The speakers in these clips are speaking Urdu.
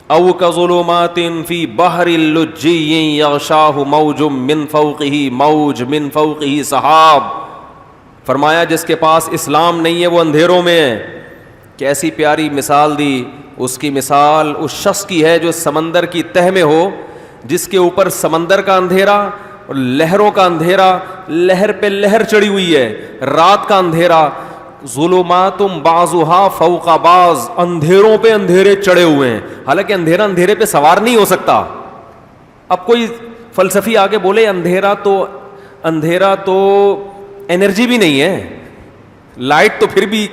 او کظلمات فی بحر لجی یغشاہ موج من فوقہ موج من فوقہ سحاب. فرمایا جس کے پاس اسلام نہیں ہے وہ اندھیروں میں ہے. کیسی پیاری مثال دی. اس کی مثال اس شخص کی ہے جو سمندر کی تہ میں ہو, جس کے اوپر سمندر کا اندھیرا اور لہروں کا اندھیرا, لہر پہ لہر چڑھی ہوئی ہے, رات کا اندھیرا, ظلمات بعضها فوق بعض, اندھیروں پہ اندھیرے چڑھے ہوئے ہیں. حالانکہ اندھیرا اندھیرے پہ سوار نہیں ہو سکتا. اب کوئی فلسفی آگے بولے اندھیرا تو انرجی بھی نہیں ہے, لائٹ تو پھر بھی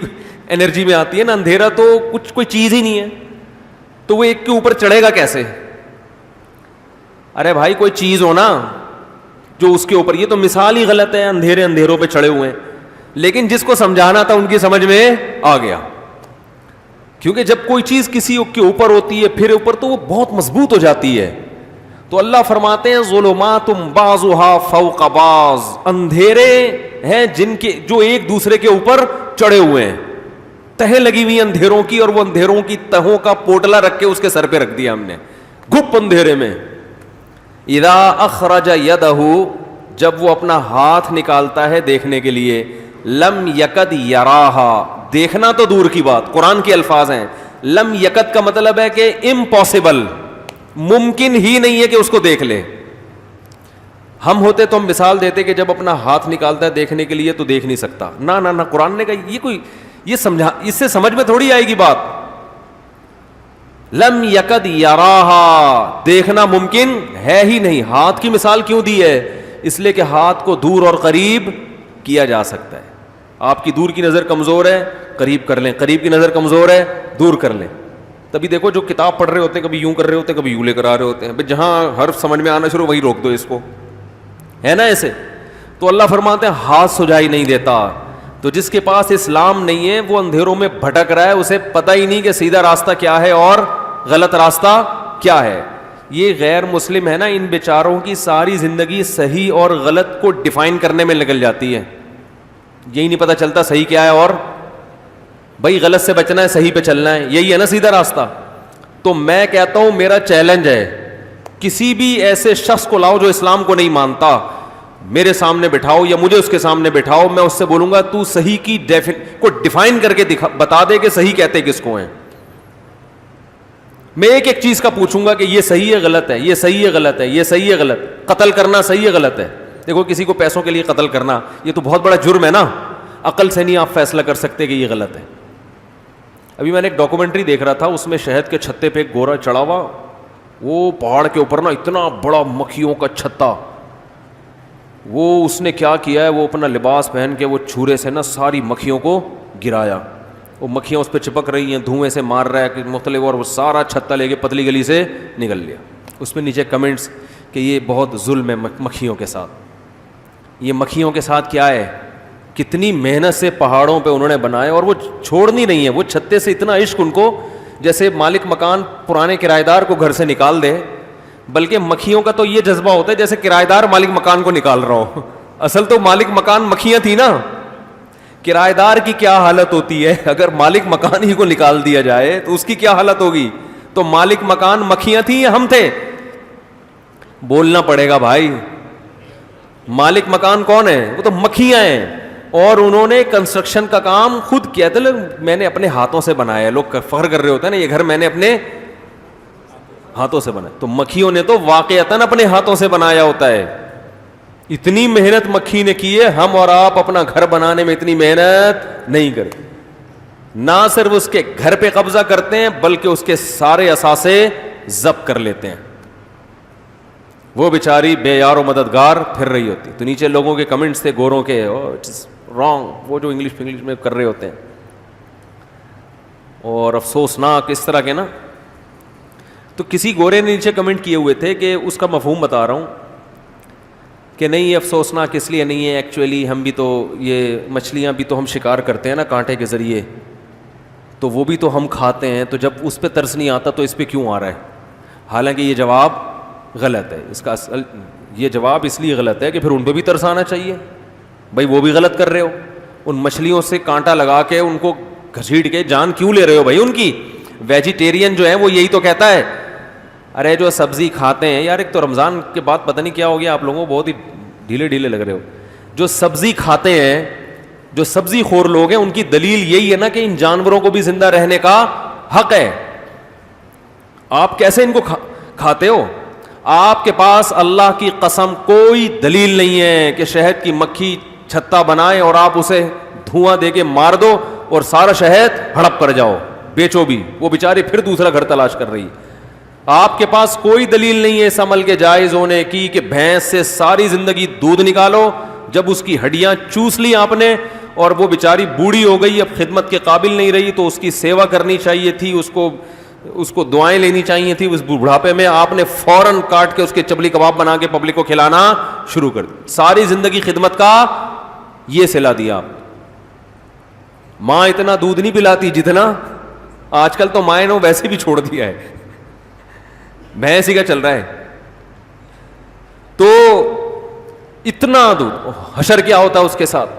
انرجی میں آتی ہے نا, اندھیرا تو کوئی چیز ہی نہیں ہے, تو وہ ایک کے اوپر چڑھے گا کیسے؟ ارے بھائی کوئی چیز ہو نا جو اس کے اوپر, یہ تو مثال ہی غلط ہے, اندھیرے اندھیروں پہ چڑھے ہوئے ہیں. لیکن جس کو سمجھانا تھا ان کی سمجھ میں آ گیا, کیونکہ جب کوئی چیز کسی کے اوپر ہوتی ہے پھر اوپر تو وہ بہت مضبوط ہو جاتی ہے. تو اللہ فرماتے ہیں ظلمات بعضها فوق بعض, اندھیرے ہیں جن کے جو ایک دوسرے کے اوپر چڑھے ہوئے ہیں, تہیں لگی ہوئی اندھیروں کی, اور وہ اندھیروں کی تہوں کا پوٹلا رکھ کے اس کے سر پہ رکھ دیا ہم نے, گپ اندھیرے میں. اذا اخرج یدہ, جب وہ اپنا ہاتھ نکالتا ہے دیکھنے کے لیے, لم یکد یراہا, دیکھنا تو دور کی بات, قرآن کے الفاظ ہیں. لم یکد کا مطلب ہے کہ امپاسبل, ممکن ہی نہیں ہے کہ اس کو دیکھ لے. ہم ہوتے تو ہم مثال دیتے کہ جب اپنا ہاتھ نکالتا ہے دیکھنے کے لیے تو دیکھ نہیں سکتا. نہ قرآن نے کہا یہ سمجھا, اس سے سمجھ میں تھوڑی آئے گی بات. لم یکد یراہا, دیکھنا ممکن ہے ہی نہیں. ہاتھ کی مثال کیوں دی ہے؟ اس لیے کہ ہاتھ کو دور اور قریب کیا جا سکتا ہے. آپ کی دور کی نظر کمزور ہے, قریب کر لیں, قریب کی نظر کمزور ہے, دور کر لیں. تبھی دیکھو جو کتاب پڑھ رہے ہوتے ہیں کبھی یوں کر رہے ہوتے ہیں کبھی یوں لے کر آ رہے ہوتے ہیں, جہاں حرف سمجھ میں آنا شروع وہی روک دو اس کو, ہے نا ایسے. تو اللہ فرماتے ہیں ہاتھ سجائی نہیں دیتا. تو جس کے پاس اسلام نہیں ہے وہ اندھیروں میں بھٹک رہا ہے, اسے پتہ ہی نہیں کہ سیدھا راستہ کیا ہے اور غلط راستہ کیا ہے. یہ غیر مسلم ہے نا, ان بیچاروں کی ساری زندگی صحیح اور غلط کو ڈیفائن کرنے میں نکل جاتی ہے. یہی نہیں پتہ چلتا صحیح کیا ہے, اور بھائی غلط سے بچنا ہے, صحیح پہ چلنا ہے, یہی ہے نا سیدھا راستہ. تو میں کہتا ہوں میرا چیلنج ہے, کسی بھی ایسے شخص کو لاؤ جو اسلام کو نہیں مانتا, میرے سامنے بٹھاؤ یا مجھے اس کے سامنے بٹھاؤ, میں اس سے بولوں گا تو صحیح کی کو ڈیفائن کر کے بتا دے کہ صحیح کہتے کس کو ہیں. میں ایک ایک چیز کا پوچھوں گا کہ یہ صحیح ہے غلط ہے, یہ صحیح ہے غلط ہے, یہ صحیح ہے غلط. قتل کرنا صحیح ہے غلط ہے؟ دیکھو کسی کو پیسوں کے لیے قتل کرنا یہ تو بہت بڑا جرم ہے نا, عقل سے نہیں آپ فیصلہ کر سکتے کہ یہ غلط ہے. ابھی میں نے ایک ڈاکومنٹری دیکھ رہا تھا, اس میں شہد کے چھتے پہ ایک گورا چڑھا ہوا, وہ پہاڑ کے اوپر نا اتنا بڑا مکھیوں کا چھتا, وہ اس نے کیا کیا ہے, وہ اپنا لباس پہن کے وہ چھورے سے نا ساری مکھیوں کو گرایا, وہ مکھیاں اس پہ چپک رہی ہیں, دھوئیں سے مار رہا ہے مختلف, اور وہ سارا چھتا لے کے پتلی گلی سے نکل لیا. اس میں نیچے کمنٹس کہ یہ بہت ظلم ہے مکھیوں کے ساتھ. یہ مکھیوں کے ساتھ کیا ہے, کتنی محنت سے پہاڑوں پہ انہوں نے بنائے, اور وہ چھوڑنی نہیں ہے. وہ چھتے سے اتنا عشق ان کو, جیسے مالک مکان پرانے کرایہ دار کو گھر سے نکال دے, بلکہ مکھیوں کا تو یہ جذبہ ہوتا ہے جیسے کرایہ دار مالک مکان کو نکال رہا ہو. اصل تو مالک مکان مکھیاں تھی نا. کرایہ دار کی کیا حالت ہوتی ہے اگر مالک مکان ہی کو نکال دیا جائے تو اس کی کیا حالت ہوگی. تو مالک مکان مکھیاں تھیں یا ہم تھے؟ بولنا پڑے گا بھائی, مالک مکان کون ہے؟ وہ تو مکھیاں ہیں. اور انہوں نے کنسٹرکشن کا کام خود کیا تھا, میں نے اپنے ہاتھوں سے بنایا. لوگ فخر کر رہے ہوتے ہیں نا یہ گھر میں نے اپنے ہاتھوں سے بنایا, تو مکھیوں نے تو واقعتاً اپنے ہاتھوں سے بنایا ہوتا ہے. اتنی محنت مکھی نے کی ہے, ہم اور آپ اپنا گھر بنانے میں اتنی محنت نہیں کرتے. نہ صرف اس کے گھر پہ قبضہ کرتے ہیں بلکہ اس کے سارے اثاثے ضبط کر لیتے ہیں. وہ بیچاری بے یار و مددگار پھر رہی ہوتی. تو نیچے لوگوں کے کمنٹس تھے گوروں کے, رانگ, وہ جو انگلش میں کر رہے ہوتے ہیں, اور افسوسناک اس طرح کے نا. تو کسی گورے نے نیچے کمنٹ کیے ہوئے تھے کہ اس کا مفہوم بتا رہا ہوں کہ نہیں یہ افسوسناک اس لیے نہیں ہے, ایکچولی ہم بھی تو یہ مچھلیاں بھی تو ہم شکار کرتے ہیں نا کانٹے کے ذریعے, تو وہ بھی تو ہم کھاتے ہیں, تو جب اس پہ ترس نہیں آتا تو اس پہ کیوں آ رہا ہے. حالانکہ یہ جواب غلط ہے. اس کا یہ جواب اس لیے غلط ہے کہ پھر ان پہ بھی ترس آنا چاہیے. بھائی وہ بھی غلط کر رہے ہو, ان مچھلیوں سے کانٹا لگا کے ان کو گھسیٹ کے جان کیوں لے رہے ہو بھائی ان کی. ویجیٹیرین جو ہے وہ یہی تو کہتا ہے ارے جو سبزی کھاتے ہیں یار, ایک تو رمضان کے بعد پتہ نہیں کیا ہو گیا آپ لوگوں کو, بہت ہی ڈھیلے ڈھیلے لگ رہے ہو. جو سبزی کھاتے ہیں, جو سبزی خور لوگ ہیں, ان کی دلیل یہی ہے نا کہ ان جانوروں کو بھی زندہ رہنے کا حق ہے. آپ کیسے ان کو کھاتے ہو؟ آپ کے پاس اللہ کی قسم کوئی دلیل نہیں ہے کہ شہد کی مکھی چھتا بنائے اور آپ اسے دھواں دے کے مار دو اور سارا شہد ہڑپ کر جاؤ, بیچو بھی, وہ بیچاری پھر دوسرا گھر تلاش کر رہی. آپ کے پاس کوئی دلیل نہیں ہے اس عمل کے جائز ہونے کی کہ بھینس سے ساری زندگی دودھ نکالو, جب اس کی ہڈیاں چوس لی آپ نے اور وہ بیچاری بوڑھی ہو گئی, اب خدمت کے قابل نہیں رہی, تو اس کی سیوا کرنی چاہیے تھی, اس کو دعائیں لینی چاہیے تھی. اس بڑھاپے میں آپ نے فوراً کاٹ کے اس کے چبلی کباب بنا کے پبلک کو کھلانا شروع کر دی. ساری زندگی خدمت کا یہ صلہ دیا. ماں اتنا دودھ نہیں پلاتی جتنا آج کل, تو مائیں نے ویسے بھی چھوڑ دیا ہے, بھینس ہی کا چل رہا ہے. تو اتنا دودھ, حشر کیا ہوتا ہے اس کے ساتھ.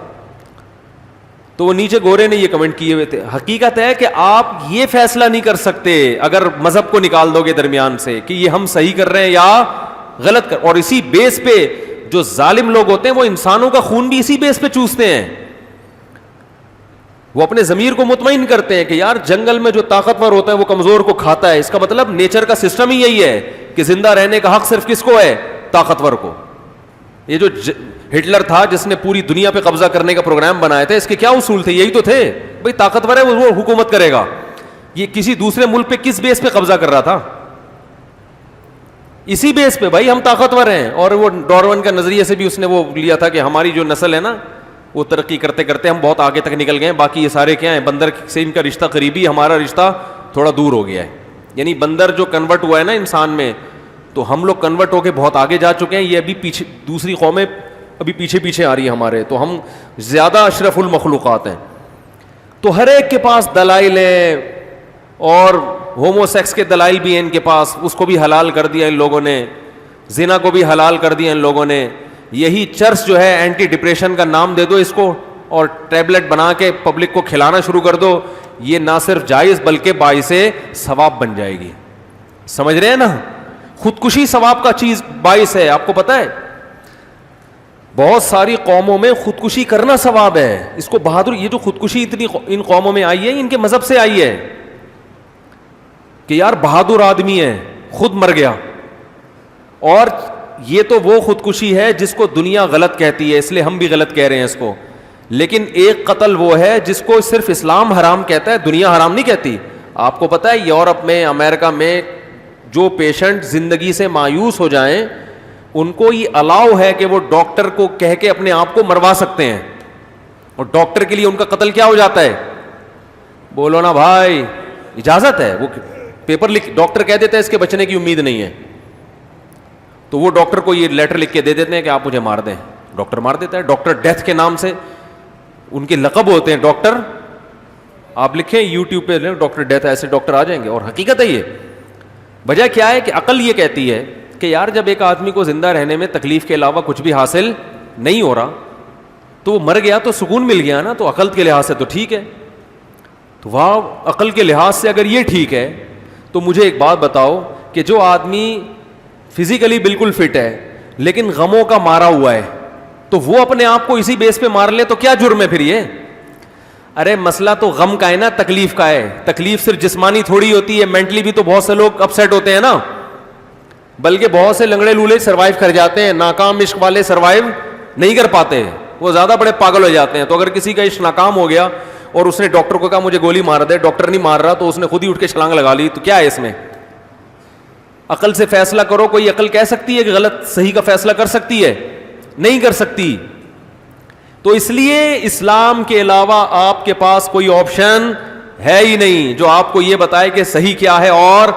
تو وہ نیچے گورے نے یہ کمنٹ کیے ہوئے تھے. حقیقت ہے کہ آپ یہ فیصلہ نہیں کر سکتے اگر مذہب کو نکال دو گے درمیان سے کہ یہ ہم صحیح کر رہے ہیں یا غلط کر, اور اسی بیس پہ جو ظالم لوگ ہوتے ہیں وہ انسانوں کا خون بھی اسی بیس پہ چوستے ہیں. وہ اپنے ضمیر کو مطمئن کرتے ہیں کہ یار جنگل میں جو طاقتور ہوتا ہے وہ کمزور کو کھاتا ہے. اس کا مطلب نیچر کا سسٹم ہی یہی ہے کہ زندہ رہنے کا حق صرف کس کو ہے؟ طاقتور کو. یہ جو ہٹلر تھا جس نے پوری دنیا پہ قبضہ کرنے کا پروگرام بنایا تھا, اس کے کیا اصول تھے؟ یہی تو تھے بھائی, طاقتور ہے وہ حکومت کرے گا. یہ کسی دوسرے ملک پہ کس بیس پہ قبضہ کر رہا تھا؟ اسی بیس پہ بھائی ہم طاقتور ہیں. اور وہ ڈارون کا نظریے سے بھی اس نے وہ لیا تھا کہ ہماری جو نسل ہے نا وہ ترقی کرتے کرتے ہم بہت آگے تک نکل گئے ہیں, باقی یہ سارے کیا ہیں بندر سے ان کا رشتہ قریبی, ہمارا رشتہ تھوڑا دور ہو گیا ہے. یعنی بندر جو کنورٹ ہوا ہے نا انسان میں, تو ہم لوگ کنورٹ ہو کے بہت آگے جا چکے ہیں. یہ ابھی پیچھے دوسری قومیں ابھی پیچھے پیچھے آ رہی ہیں ہمارے, تو ہم زیادہ اشرف المخلوقات ہیں. تو ہر ایک کے پاس دلائل ہیں, اور ہومو سیکس کے دلائل بھی ہیں ان کے پاس, اس کو بھی حلال کر دیا ان لوگوں نے, زنا کو بھی حلال کر دیا ان لوگوں نے. یہی چرس جو ہے اینٹی ڈپریشن کا نام دے دو اس کو اور ٹیبلٹ بنا کے پبلک کو کھلانا شروع کر دو, یہ نہ صرف جائز بلکہ باعث ثواب بن جائے گی. سمجھ رہے ہیں نا؟ خودکشی ثواب کا چیز باعث ہے. آپ کو پتا ہے بہت ساری قوموں میں خودکشی کرنا ثواب ہے. اس کو بہادر, یہ جو خودکشی اتنی ان قوموں میں آئی ہے ان کے مذہب سے آئی ہے کہ یار بہادر آدمی ہے خود مر گیا. اور یہ تو وہ خودکشی ہے جس کو دنیا غلط کہتی ہے, اس لیے ہم بھی غلط کہہ رہے ہیں اس کو. لیکن ایک قتل وہ ہے جس کو صرف اسلام حرام کہتا ہے, دنیا حرام نہیں کہتی. آپ کو پتا ہے یورپ میں, امریکہ میں جو پیشنٹ زندگی سے مایوس ہو جائیں ان کو یہ الاؤ ہے کہ وہ ڈاکٹر کو کہہ کے اپنے آپ کو مروا سکتے ہیں, اور ڈاکٹر کے لیے ان کا قتل کیا ہو جاتا ہے؟ بولو نا بھائی, اجازت ہے. وہ پیپر لکھ, ڈاکٹر کہہ دیتا ہے اس کے بچنے کی امید نہیں ہے, تو وہ ڈاکٹر کو یہ لیٹر لکھ کے دے دیتے ہیں کہ آپ مجھے مار دیں. ڈاکٹر مار دیتا ہے. ڈاکٹر ڈیتھ کے نام سے ان کے لقب ہوتے ہیں ڈاکٹر. آپ لکھیں یوٹیوب پہ ڈاکٹر ڈیتھ, ایسے ڈاکٹر آ جائیں گے. اور حقیقت ہے یہ. وجہ کیا ہے کہ عقل یہ کہتی ہے کہ یار جب ایک آدمی کو زندہ رہنے میں تکلیف کے علاوہ کچھ بھی حاصل نہیں ہو رہا تو وہ مر گیا تو سکون مل گیا نا, تو عقل کے لحاظ سے تو ٹھیک ہے. تو واہ, عقل کے لحاظ سے اگر یہ ٹھیک ہے تو مجھے ایک بات بتاؤ کہ جو آدمی فزیکلی بالکل فٹ ہے لیکن غموں کا مارا ہوا ہے, تو وہ اپنے آپ کو اسی بیس پہ مار لے تو کیا جرم ہے پھر یہ؟ ارے مسئلہ تو غم کا ہے نا, تکلیف کا ہے. تکلیف صرف جسمانی تھوڑی ہوتی ہے, مینٹلی بھی تو بہت سے لوگ اپسیٹ ہوتے ہیں نا, بلکہ بہت سے لنگڑے لولے سروائیو کر جاتے ہیں. ناکام عشق والے سروائیو نہیں کر پاتے, وہ زیادہ بڑے پاگل ہو جاتے ہیں. تو اگر کسی کا عشق ناکام ہو گیا اور اس نے ڈاکٹر کو کہا مجھے گولی مار دے, ڈاکٹر نہیں مار رہا, تو اس نے خود ہی اٹھ کے چھلانگ لگا لی, تو کیا ہے اس میں؟ عقل سے فیصلہ کرو. کوئی عقل کہہ سکتی ہے کہ غلط صحیح کا فیصلہ کر سکتی ہے؟ نہیں کر سکتی. تو اس لیے اسلام کے علاوہ آپ کے پاس کوئی آپشن ہے ہی نہیں جو آپ کو یہ بتائے کہ صحیح کیا ہے اور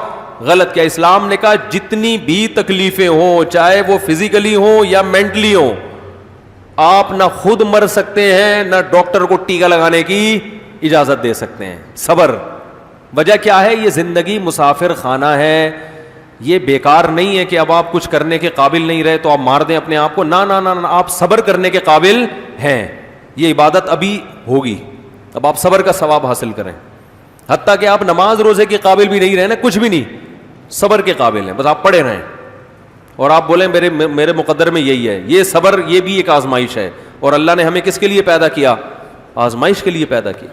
غلط کیا. اسلام نے کہا جتنی بھی تکلیفیں ہوں, چاہے وہ فزیکلی ہوں یا مینٹلی ہوں, آپ نہ خود مر سکتے ہیں نہ ڈاکٹر کو ٹیکا لگانے کی اجازت دے سکتے ہیں. صبر. وجہ کیا ہے؟ یہ زندگی مسافر خانہ ہے. یہ بیکار نہیں ہے کہ اب آپ کچھ کرنے کے قابل نہیں رہے تو آپ مار دیں اپنے آپ کو. نہ نہ نہ, آپ صبر کرنے کے قابل ہیں. یہ عبادت ابھی ہوگی, اب آپ صبر کا ثواب حاصل کریں. حتیٰ کہ آپ نماز روزے کے قابل بھی نہیں رہے نا, کچھ بھی نہیں, صبر کے قابل ہیں, بس آپ پڑھے رہیں اور آپ بولیں میرے مقدر میں یہی ہے. یہ صبر یہ بھی ایک آزمائش ہے, اور اللہ نے ہمیں کس کے لیے پیدا کیا؟ آزمائش کے لیے پیدا کیا.